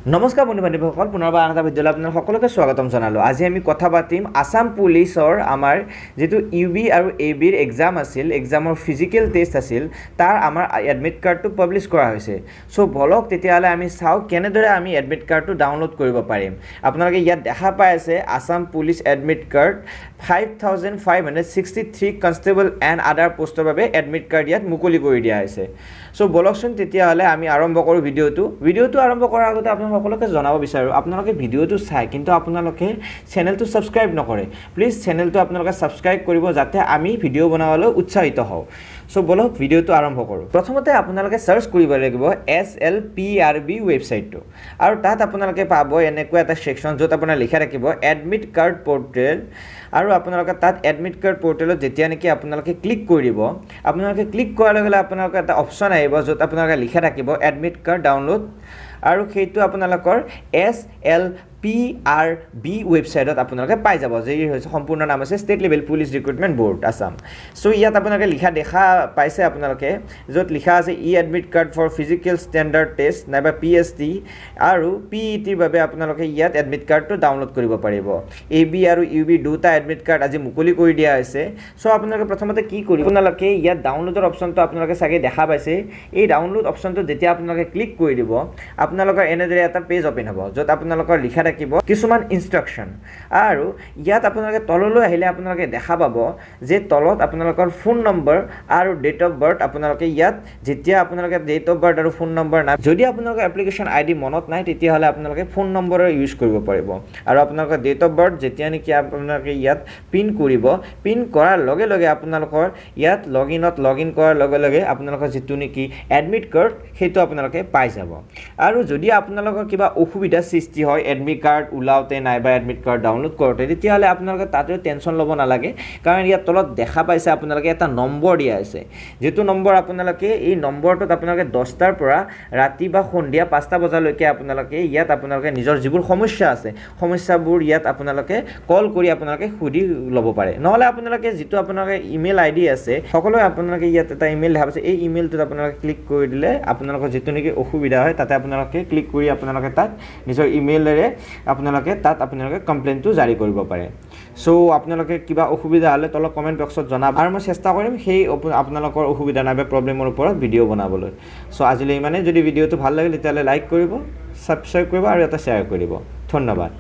নমস্কাৰ বন্ধু বান্ধৱীসকল, পুনৰবাৰ আন এটা ভিডিঅ'লৈ আপোনালোক সকলোকে স্বাগতম জনালোঁ। আজি আমি কথা পাতিম আসাম পুলিচৰ আমাৰ যিটো ইউবি আৰু এবিৰ এক্সাম আছিল, এক্সামৰ ফিজিকেল টেষ্ট আছিল, তাৰ আমাৰ এডমিট কাৰ্ডটো পাব্লিছ কৰা হৈছে। চ' বলক তেতিয়াহ'লে আমি চাওঁ কেনেদৰে আমি এডমিট কাৰ্ডটো ডাউনলোড কৰিব পাৰিম। আপোনালোকে ইয়াত দেখা পাই আছে Assam police admit card 5563 constable and other পোষ্টৰ বাবে এডমিট কাৰ্ড ইয়াত মুকলি কৰি দিয়া হৈছে। চ' বলকচোন তেতিয়াহ'লে আমি আৰম্ভ কৰোঁ ভিডিঅ'টো আৰম্ভ কৰাৰ আগতে সকলোকে জনাব বিচাৰোঁ, আপোনালোকে ভিডিঅ'টো চাই কিন্তু আপোনালোকে চেনেলটো ছাবস্ক্ৰাইব নকৰে। প্লিজ চেনেলটো আপোনালোকে ছাবস্ক্ৰাইব কৰিব যাতে আমি ভিডিঅ' বনাবলৈ উৎসাহিত হওঁ। চ' বলক ভিডিঅ'টো আৰম্ভ কৰোঁ। প্ৰথমতে আপোনালোকে চাৰ্চ কৰিব লাগিব SLPRB ৱেবছাইটটো, আৰু তাত আপোনালোকে পাব এনেকুৱা এটা ছেকশ্যন য'ত আপোনাৰ লিখা থাকিব এডমিট কাৰ্ড পৰ্টেল, আৰু আপোনালোকে তাত এডমিট কাৰ্ড পৰ্টেলত যেতিয়া নেকি আপোনালোকে ক্লিক কৰি দিব, আপোনালোকে ক্লিক কৰাৰ লগে লগে আপোনালোকৰ এটা অপশ্যন আহিব য'ত আপোনালোকে লিখা থাকিব এডমিট কাৰ্ড ডাউনলোড, আৰু সেইটো আপোনালোকৰ SLPRB ৱেবছাইটত আপোনালোকে পাই যাব, যি হৈছে সম্পূৰ্ণ নাম হৈছে state level police recruitment board Assam. So' ইয়াত আপোনালোকে লিখা দেখা পাইছে আপোনালোকে, য'ত লিখা আছে admit card for physical standard test নাইবা PST আৰু PETৰ বাবে আপোনালোকে ইয়াত এডমিট কাৰ্ডটো ডাউনলোড কৰিব পাৰিব। AB আৰু UB দুটা এডমিট কাৰ্ড আজি মুকলি কৰি দিয়া হৈছে। চ' আপোনালোকে প্ৰথমতে কি কৰিব, আপোনালোকে ইয়াত ডাউনলোডৰ অপশ্যনটো আপোনালোকে চাগে দেখা পাইছে। এই ডাউনলোড অপশ্যনটো যেতিয়া আপোনালোকে ক্লিক কৰি দিব, আপোনালোকৰ এনেদৰে এটা পেজ অপেন হ'ব য'ত আপোনালোকৰ লিখা থাকিব কিছুমান ইনষ্ট্ৰাকশ্যন, আৰু ইয়াত আপোনালোকে তললৈ আহিলে আপোনালোকে দেখা পাব যে তলত আপোনালোকৰ ফোন নম্বৰ আৰু ডেট অফ বাৰ্থ, আপোনালোকে ইয়াত যেতিয়া আপোনালোকে ডেট অফ বাৰ্থ আৰু ফোন নম্বৰ নাই, যদি আপোনালোকৰ এপ্লিকেশ্যন ID মনত নাই তেতিয়াহ'লে আপোনালোকে ফোন নম্বৰৰ ইউজ কৰিব পাৰিব। আৰু আপোনালোকৰ ডেট অফ বাৰ্থ যেতিয়া নেকি আপোনালোকে ইয়াত পিন কৰিব, পিন কৰাৰ লগে লগে আপোনালোকৰ ইয়াত লগ ইন কৰাৰ লগে লগে আপোনালোকৰ যিটো নেকি এডমিট কাৰ্ড সেইটো আপোনালোকে পাই যাব। আৰু যদি আপোনালোকৰ কিবা অসুবিধা সৃষ্টি হয় এডমিট কাৰ্ড ওলাওঁতে নাইবা এডমিট কাৰ্ড ডাউনলোড কৰোঁতে, তেতিয়াহ'লে আপোনালোকে তাতেও টেনশ্যন ল'ব নালাগে, কাৰণ ইয়াত তলত দেখা পাইছে আপোনালোকে এটা নম্বৰ দিয়া আছে, যিটো নম্বৰ আপোনালোকে এই নম্বৰটোত আপোনালোকে 10টাৰ পৰা ৰাতি বা সন্ধিয়া 5টা বজালৈকে আপোনালোকে ইয়াত আপোনালোকে নিজৰ যিবোৰ সমস্যা আছে সমস্যাবোৰ ইয়াত আপোনালোকে কল কৰি আপোনালোকে সুধি ল'ব পাৰে। নহ'লে আপোনালোকে যিটো আপোনালোকে ইমেইল ID আছে, সকলোৱে আপোনালোকে ইয়াত এটা ইমেইল দেখা পাইছে, এই ইমেইলটোত আপোনালোকে ক্লিক কৰি দিলে আপোনালোকৰ যিটো নেকি অসুবিধা হয় তাতে আপোনালোকে ক্লিক কৰি আপোনালোকে তাত নিজৰ ইমেইলেৰে আপোনালোকে কমপ্লেইনটো জাৰি কৰিব পাৰে। চ' আপোনালোকে কিবা অসুবিধা হ'লে তলত কমেণ্ট বক্সত জনাব, আৰু মই চেষ্টা কৰিম সেই আপোনালোকৰ অসুবিধা নাইবা প্ৰব্লেমৰ ওপৰত ভিডিঅ' বনাবলৈ। চ' আজিলৈ ইমানে। যদি ভিডিঅ'টো ভাল লাগে তেতিয়াহ'লে লাইক কৰিব, ছাবস্ক্ৰাইব কৰিব আৰু এটা শ্বেয়াৰ কৰিব। ধন্যবাদ।